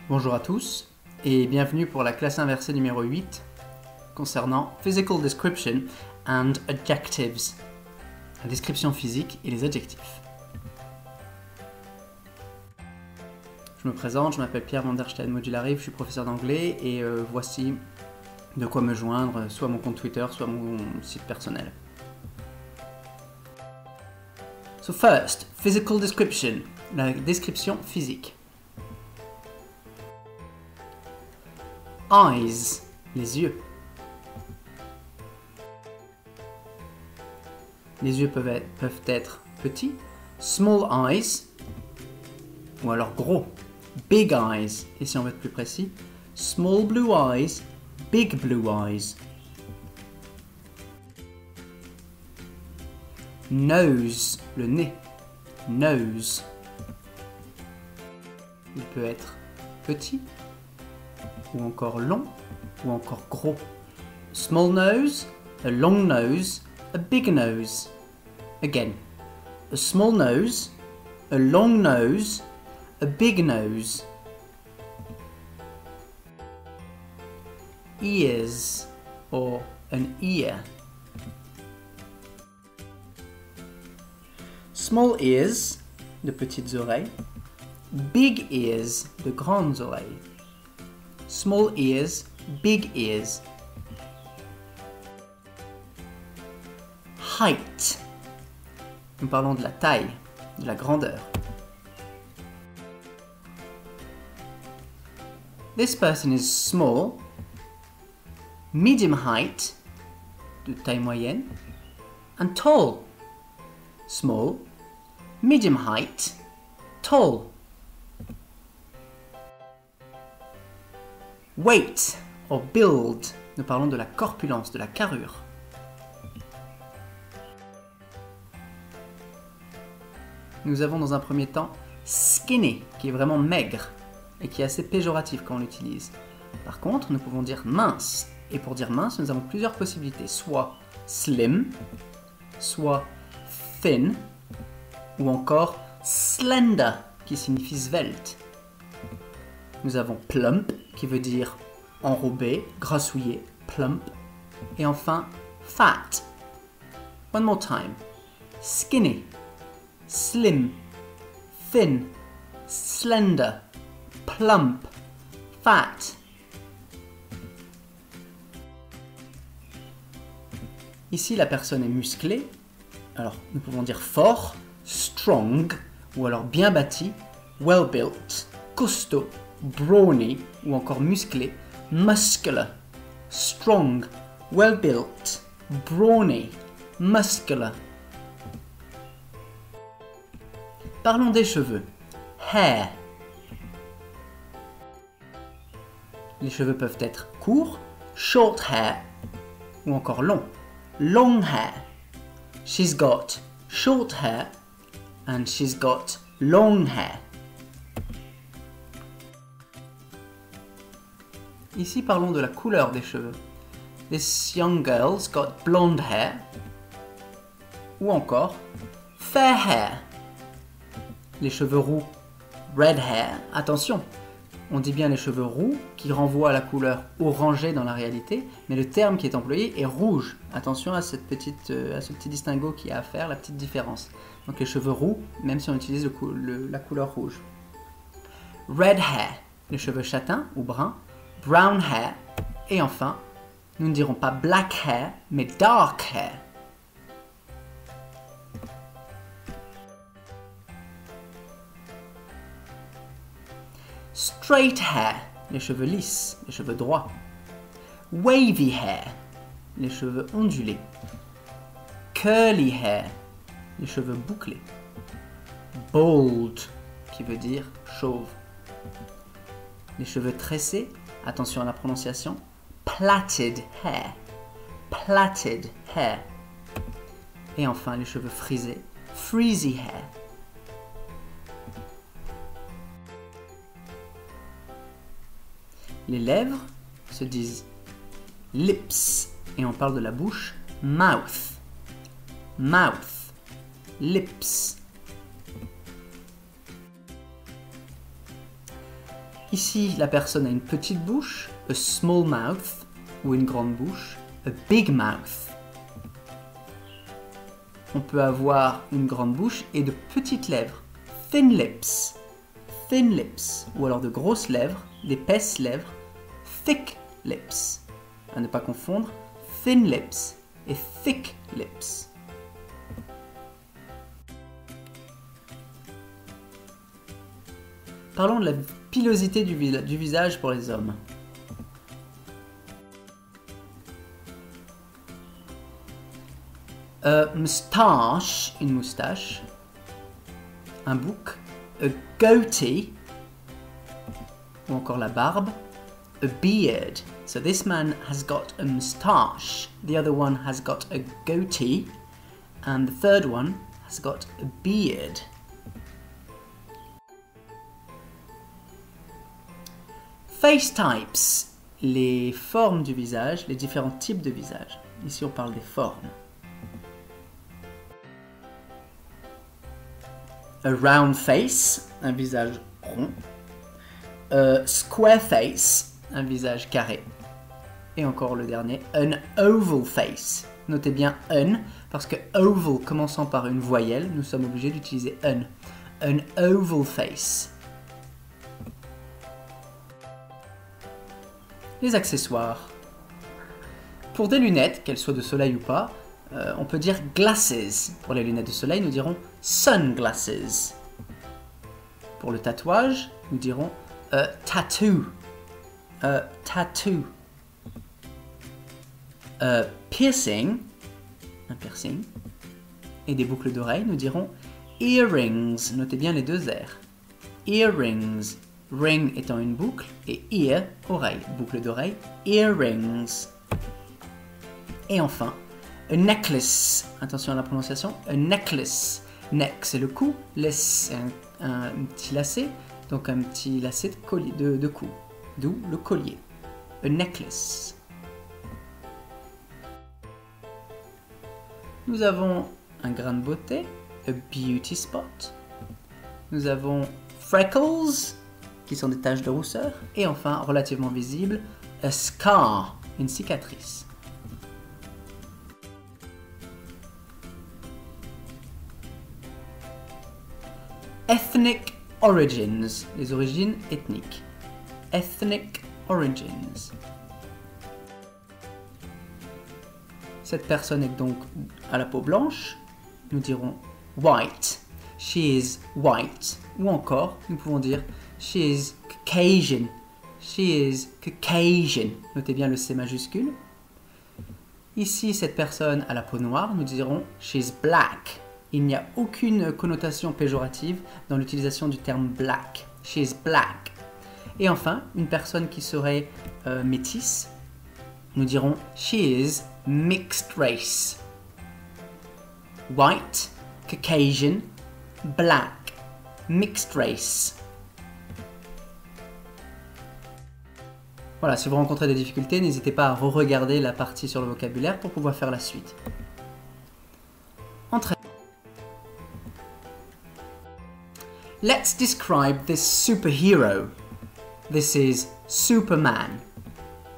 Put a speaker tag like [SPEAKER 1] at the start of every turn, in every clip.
[SPEAKER 1] Bonjour à tous et bienvenue pour la classe inversée numéro 8 concernant Physical Description and Adjectives, la description physique et les adjectifs. Je me présente, je m'appelle Pierre van der Steen Modularive, je suis professeur d'anglais et voici de quoi me joindre, soit mon compte Twitter, soit mon site personnel. So first, physical description, la description physique. Eyes, les yeux. Les yeux peuvent être petits, small eyes, ou alors gros, big eyes. Et si on veut être plus précis, small blue eyes, big blue eyes. Nose, le nez, nose. Il peut être petit, ou encore long, ou encore gros. Small nose, a long nose, a big nose. Again, a small nose, a long nose, a big nose. Ears, or an ear. Small ears, de petites oreilles. Big ears, de grandes oreilles. Small ears, big ears. Height. Nous parlons de la taille, de la grandeur. This person is small, medium height, de taille moyenne, and tall. Small, medium height, tall. Weight, or build, nous parlons de la corpulence, de la carrure. Nous avons dans un premier temps skinny, qui est vraiment maigre et qui est assez péjoratif quand on l'utilise. Par contre, nous pouvons dire mince. Et pour dire mince, nous avons plusieurs possibilités. Soit slim, soit thin, ou encore slender, qui signifie svelte. Nous avons plump, qui veut dire enrobé, grassouillé, plump. Et enfin, fat. One more time. Skinny, slim, thin, slender, plump, fat. Ici, la personne est musclée. Alors, nous pouvons dire fort, strong, ou alors bien bâti, well built, costaud, brawny, ou encore musclé, muscular, strong, well built, brawny, muscular. Parlons des cheveux. Hair. Les cheveux peuvent être courts, short hair, ou encore longs, long hair. She's got short hair and she's got long hair. Ici, parlons de la couleur des cheveux. This young girl's got blonde hair. Ou encore fair hair. Les cheveux roux, red hair. Attention, on dit bien les cheveux roux qui renvoient à la couleur orangée dans la réalité, mais le terme qui est employé est rouge. Attention à ce petit distinguo qu'il y a à faire, la petite différence. Donc les cheveux roux, même si on utilise la couleur rouge. Red hair, les cheveux châtains ou bruns. Brown hair. Et enfin, nous ne dirons pas black hair, mais dark hair. Straight hair, les cheveux lisses, les cheveux droits. Wavy hair, les cheveux ondulés. Curly hair, les cheveux bouclés. Bald, qui veut dire chauve. Les cheveux tressés, attention à la prononciation, plaited hair. Plaited hair. Et enfin, les cheveux frisés, frizzy hair. Les lèvres se disent lips et on parle de la bouche, mouth. Mouth, lips. Ici, la personne a une petite bouche, a small mouth, ou une grande bouche, a big mouth. On peut avoir une grande bouche et de petites lèvres, thin lips, ou alors de grosses lèvres, d'épaisses lèvres, thick lips. À ne pas confondre, thin lips et thick lips. Parlons de la pilosité du visage pour les hommes. A moustache, une moustache. Un bouc. A goatee. Ou encore la barbe. A beard. So this man has got a moustache. The other one has got a goatee. And the third one has got a beard. Face types. Les formes du visage, les différents types de visage. Ici on parle des formes. A round face, un visage rond. A square face, un visage carré. Et encore le dernier, an oval face. Notez bien un, parce que oval commençant par une voyelle, nous sommes obligés d'utiliser un. An oval face. Les accessoires. Pour des lunettes, qu'elles soient de soleil ou pas, on peut dire glasses. Pour les lunettes de soleil, nous dirons sunglasses. Pour le tatouage, nous dirons tattoo. Tattoo. Piercing. Un piercing. Et des boucles d'oreilles, nous dirons earrings. Notez bien les deux R. Earrings. Ring étant une boucle et ear, oreille. Boucle d'oreille, earrings. Et enfin, a necklace. Attention à la prononciation. A necklace. Neck, c'est le cou. Lace, c'est un petit lacet. Donc un petit lacet de, collier, de cou. D'où le collier. A necklace. Nous avons un grain de beauté. A beauty spot. Nous avons freckles, qui sont des taches de rousseur. Et enfin, relativement visible, a scar, une cicatrice. Ethnic origins, les origines ethniques. Ethnic origins. Cette personne est donc à la peau blanche. Nous dirons white. She is white. Ou encore, nous pouvons dire she is Caucasian. She is Caucasian. Notez bien le C majuscule. Ici, cette personne a la peau noire. Nous dirons she is black. Il n'y a aucune connotation péjorative dans l'utilisation du terme black. She is black. Et enfin, une personne qui serait métisse, nous dirons she is mixed race. White, Caucasian, black, mixed race. Voilà, si vous rencontrez des difficultés, n'hésitez pas à re-regarder la partie sur le vocabulaire pour pouvoir faire la suite. Let's describe this superhero. This is Superman.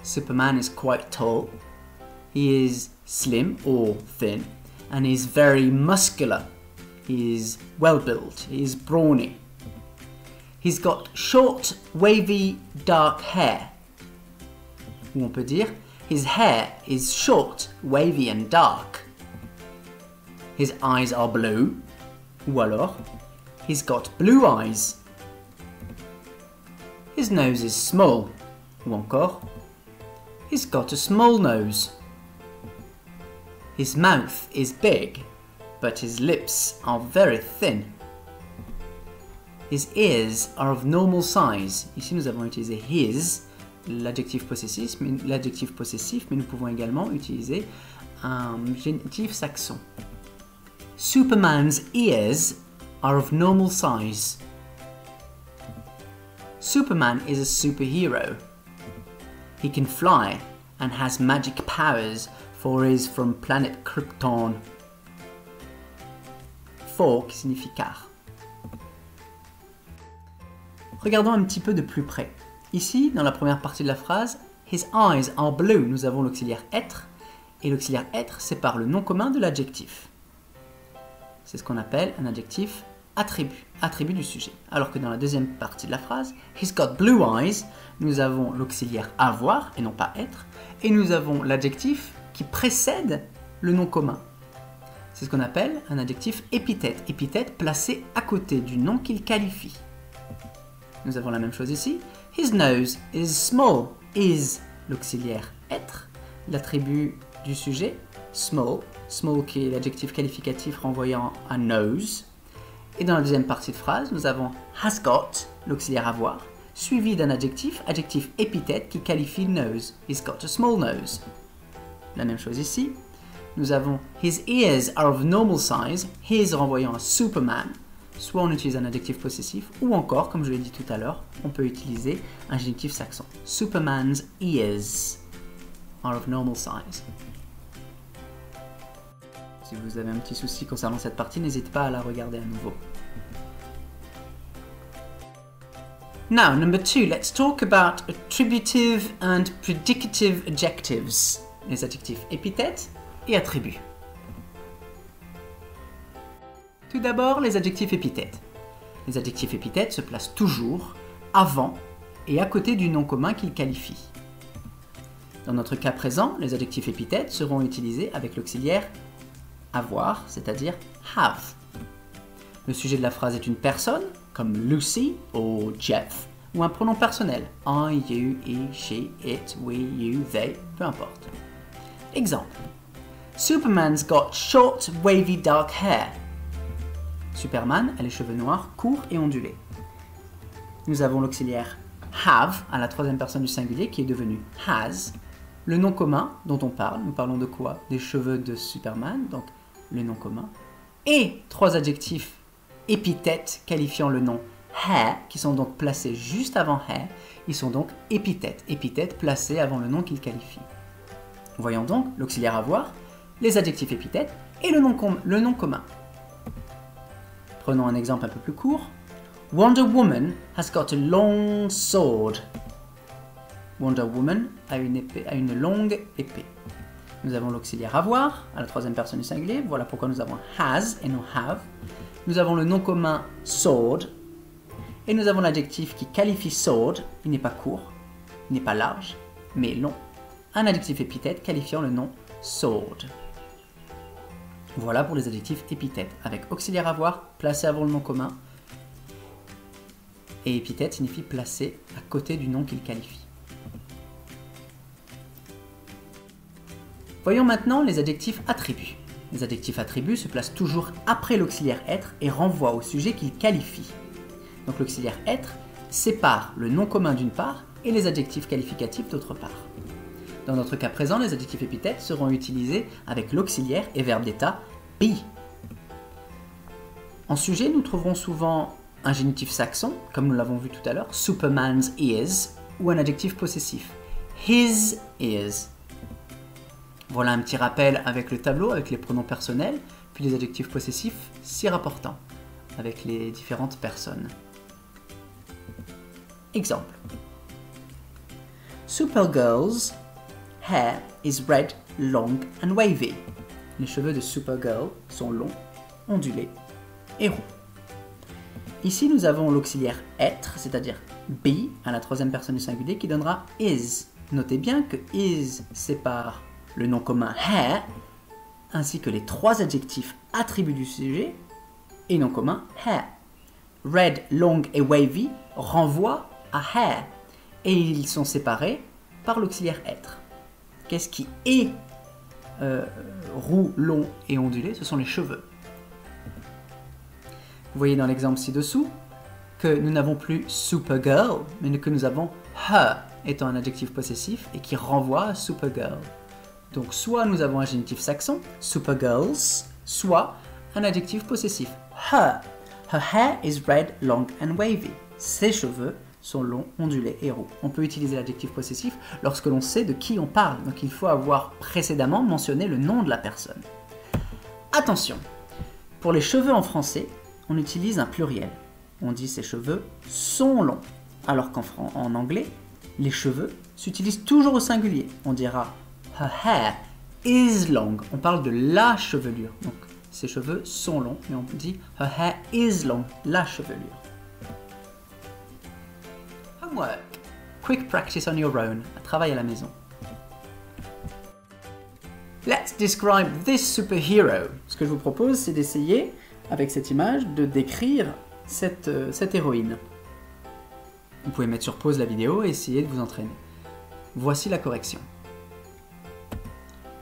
[SPEAKER 1] Superman is quite tall. He is slim or thin, and he's very muscular. He is well built. He is brawny. He's got short, wavy, dark hair. Ou on peut dire, his hair is short, wavy and dark. His eyes are blue. Ou alors, he's got blue eyes. His nose is small. Ou encore, he's got a small nose. His mouth is big, but his lips are very thin. His ears are of normal size. Ici, nous avons utilisé his, l'adjectif possessif, mais nous pouvons également utiliser un génitif saxon. Superman's ears are of normal size. Superman is a superhero. He can fly and has magic powers, for he is from planet Krypton. For qui signifie car. Regardons un petit peu de plus près. Ici, dans la première partie de la phrase, his eyes are blue, nous avons l'auxiliaire être, et l'auxiliaire être sépare le nom commun de l'adjectif. C'est ce qu'on appelle un adjectif attribut, attribut du sujet. Alors que dans la deuxième partie de la phrase, he's got blue eyes, nous avons l'auxiliaire avoir et non pas être, et nous avons l'adjectif qui précède le nom commun. C'est ce qu'on appelle un adjectif épithète, épithète placé à côté du nom qu'il qualifie. Nous avons la même chose ici. His nose is small. Is l'auxiliaire être, l'attribut du sujet, small, small qui est l'adjectif qualificatif renvoyant à nose. Et dans la deuxième partie de phrase, nous avons has got, l'auxiliaire avoir, suivi d'un adjectif, adjectif épithète qui qualifie nose. He's got a small nose. La même chose ici. Nous avons his ears are of normal size, his renvoyant à Superman. Soit on utilise un adjectif possessif, ou encore, comme je l'ai dit tout à l'heure, on peut utiliser un génitif saxon. Superman's ears are of normal size. Si vous avez un petit souci concernant cette partie, n'hésitez pas à la regarder à nouveau. Now, number 2, let's talk about attributive and predicative adjectives. Les adjectifs épithètes et attributs. Tout d'abord, les adjectifs épithètes. Les adjectifs épithètes se placent toujours avant et à côté du nom commun qu'ils qualifient. Dans notre cas présent, les adjectifs épithètes seront utilisés avec l'auxiliaire avoir, c'est-à-dire have. Le sujet de la phrase est une personne, comme Lucy ou Jeff, ou un pronom personnel, I, you, he, she, it, we, you, they, peu importe. Exemple. Superman's got short, wavy, dark hair. Superman a les cheveux noirs, courts et ondulés. Nous avons l'auxiliaire have à la troisième personne du singulier qui est devenu has. Le nom commun dont on parle, nous parlons de quoi? Des cheveux de Superman, donc le nom commun. Et trois adjectifs épithètes qualifiant le nom hair, qui sont donc placés juste avant hair. Ils sont donc épithètes, épithètes placés avant le nom qu'ils qualifient. Voyons donc l'auxiliaire avoir, les adjectifs épithètes et le nom commun. Prenons un exemple un peu plus court. Wonder Woman has got a long sword. Wonder Woman a une longue épée. Nous avons l'auxiliaire avoir à la troisième personne du singulier. Voilà pourquoi nous avons has et non have. Nous avons le nom commun sword. Et nous avons l'adjectif qui qualifie sword. Il n'est pas court, il n'est pas large, mais long. Un adjectif épithète qualifiant le nom sword. Voilà pour les adjectifs épithètes, avec auxiliaire avoir placé avant le nom commun. Et épithète signifie placé à côté du nom qu'il qualifie. Voyons maintenant les adjectifs attributs. Les adjectifs attributs se placent toujours après l'auxiliaire être et renvoient au sujet qu'ils qualifient. Donc l'auxiliaire être sépare le nom commun d'une part et les adjectifs qualificatifs d'autre part. Dans notre cas présent, les adjectifs épithètes seront utilisés avec l'auxiliaire et verbe d'état be. En sujet, nous trouverons souvent un génitif saxon, comme nous l'avons vu tout à l'heure, Superman's ears, ou un adjectif possessif, his ears. Voilà un petit rappel avec le tableau, avec les pronoms personnels, puis les adjectifs possessifs s'y rapportant, avec les différentes personnes. Exemple. Supergirl's hair is red, long and wavy. Les cheveux de Supergirl sont longs, ondulés et roux. Ici, nous avons l'auxiliaire être, c'est-à-dire be, à la troisième personne du singulier, qui donnera is. Notez bien que is sépare le nom commun hair, ainsi que les trois adjectifs attributs du sujet, et nom commun hair. Red, long et wavy renvoient à hair, et ils sont séparés par l'auxiliaire être. Qu'est-ce qui est roux, long et ondulé? Ce sont les cheveux. Vous voyez dans l'exemple ci-dessous que nous n'avons plus Supergirl, mais que nous avons her étant un adjectif possessif et qui renvoie à Supergirl. Donc soit nous avons un génitif saxon, Supergirls, soit un adjectif possessif, her. Her hair is red, long and wavy. Ses cheveux sont longs, ondulés et roux. On peut utiliser l'adjectif possessif lorsque l'on sait de qui on parle, donc il faut avoir précédemment mentionné le nom de la personne. Attention, pour les cheveux en français, on utilise un pluriel. On dit ses cheveux sont longs. alors en anglais, les cheveux s'utilisent toujours au singulier. On dira her hair is long. On parle de la chevelure. Donc, ses cheveux sont longs, mais on dit her hair is long, la chevelure. Homework. Quick practice on your own. Un travail à la maison. Let's describe this superhero. Ce que je vous propose, c'est d'essayer, avec cette image, de décrire cette héroïne. Vous pouvez mettre sur pause la vidéo et essayer de vous entraîner. Voici la correction.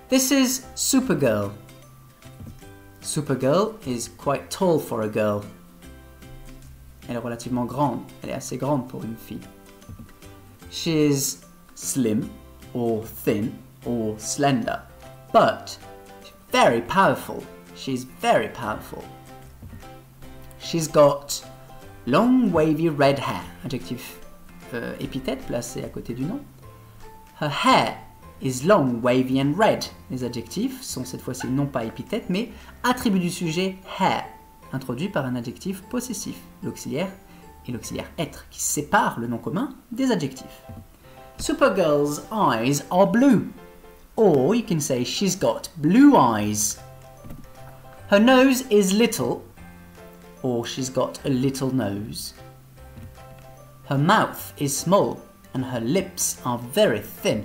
[SPEAKER 1] This is Supergirl. Supergirl is quite tall for a girl. Elle est relativement grande. Elle est assez grande pour une fille. She is slim, or thin, or slender. But very powerful. She's very powerful. She's got long wavy red hair. Adjectif épithète placé à côté du nom. Her hair is long, wavy and red. Les adjectifs sont cette fois-ci non pas épithètes mais attributs du sujet hair, introduit par un adjectif possessif, l'auxiliaire et l'auxiliaire être, qui séparent le nom commun des adjectifs. Supergirl's eyes are blue. Or you can say she's got blue eyes. Her nose is little. Or she's got a little nose. Her mouth is small and her lips are very thin.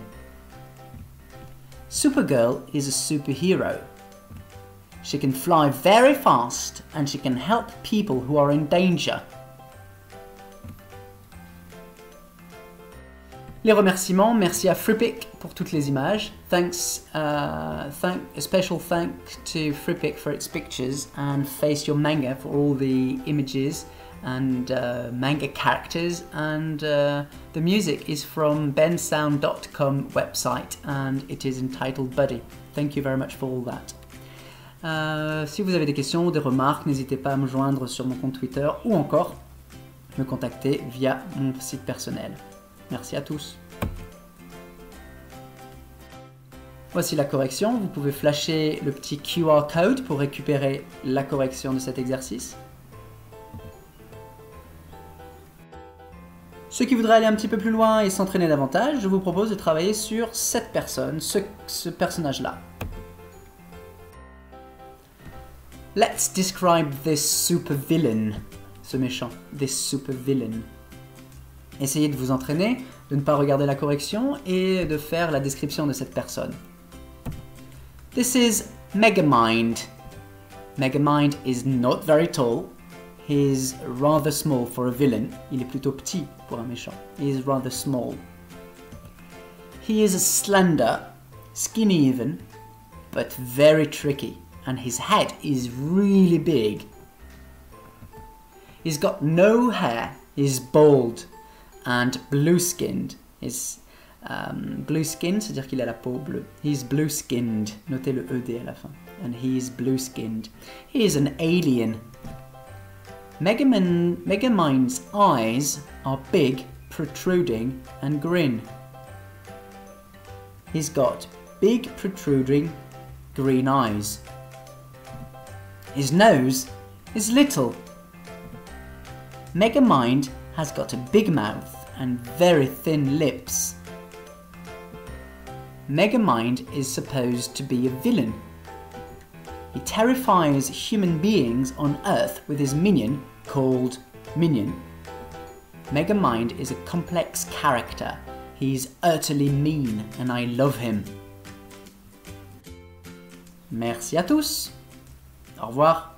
[SPEAKER 1] Supergirl is a superhero. She can fly very fast and she can help people who are in danger. Les remerciements, merci à Freepik pour toutes les images. A special thank to Freepik for its pictures and Face Your Manga for all the images and manga characters. And the music is from bensound.com website and it is entitled Buddy. Thank you very much for all that. Si vous avez des questions ou des remarques, n'hésitez pas à me joindre sur mon compte Twitter ou encore me contacter via mon site personnel. Merci à tous. Voici la correction. Vous pouvez flasher le petit QR code pour récupérer la correction de cet exercice. Ceux qui voudraient aller un petit peu plus loin et s'entraîner davantage, je vous propose de travailler sur cette personne, ce personnage-là. Let's describe this supervillain. Ce méchant, this supervillain. Essayez de vous entraîner, de ne pas regarder la correction et de faire la description de cette personne. This is Megamind. Megamind is not very tall. He is rather small for a villain. Il est plutôt petit pour un méchant. He is rather small. He is slender, skinny even, but very tricky. And his head is really big. He's got no hair. He's bald. And blue-skinned. Blue-skinned, c'est-à-dire qu'il a la peau bleue. He's blue-skinned. Notez le ED à la fin. And he is blue-skinned. He is an alien. Megamind's eyes are big, protruding, and green. He's got big, protruding, green eyes. His nose is little. Megamind has got a big mouth and very thin lips. Megamind is supposed to be a villain. He terrifies human beings on Earth with his minion called Minion. Megamind is a complex character. He's utterly mean and I love him. Merci à tous. Au revoir.